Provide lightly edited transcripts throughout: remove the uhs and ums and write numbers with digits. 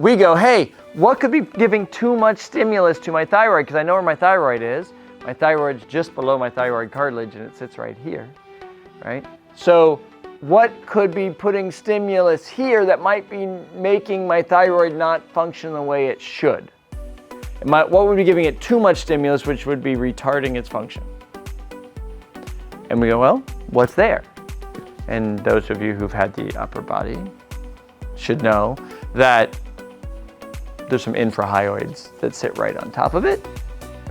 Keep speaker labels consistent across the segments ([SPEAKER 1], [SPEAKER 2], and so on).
[SPEAKER 1] we go, hey, what could be giving too much stimulus to my thyroid? Because I know where my thyroid is. My thyroid's just below my thyroid cartilage and it sits right here, right? So what could be putting stimulus here that might be making my thyroid not function the way it should? What would be giving it too much stimulus, which would be retarding its function? And we go, well, what's there? And those of you who've had the upper body should know that there's some infrahyoids that sit right on top of it,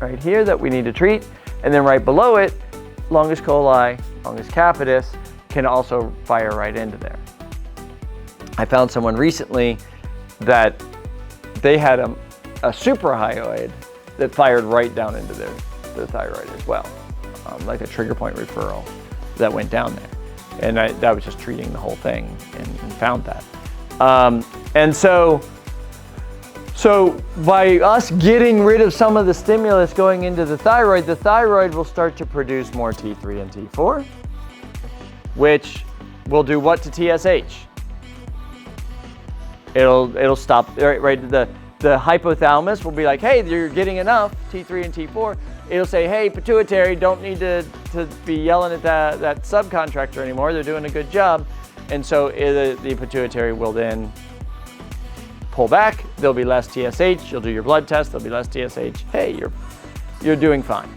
[SPEAKER 1] right here, that we need to treat. And then right below it, longus coli, longus capitis can also fire right into there. I found someone recently that they had a suprahyoid that fired right down into their thyroid as well, like a trigger point referral that went down there. And I was just treating the whole thing and found that. And so by us getting rid of some of the stimulus going into the thyroid will start to produce more T3 and T4, which will do what to TSH? It'll stop, right? The hypothalamus will be like, hey, you're getting enough T3 and T4. It'll say, hey, pituitary, don't need to be yelling at that subcontractor anymore. They're doing a good job. And so the pituitary will then pull back. There'll be less TSH. You'll do your blood test. There'll be less TSH. Hey, you're doing fine.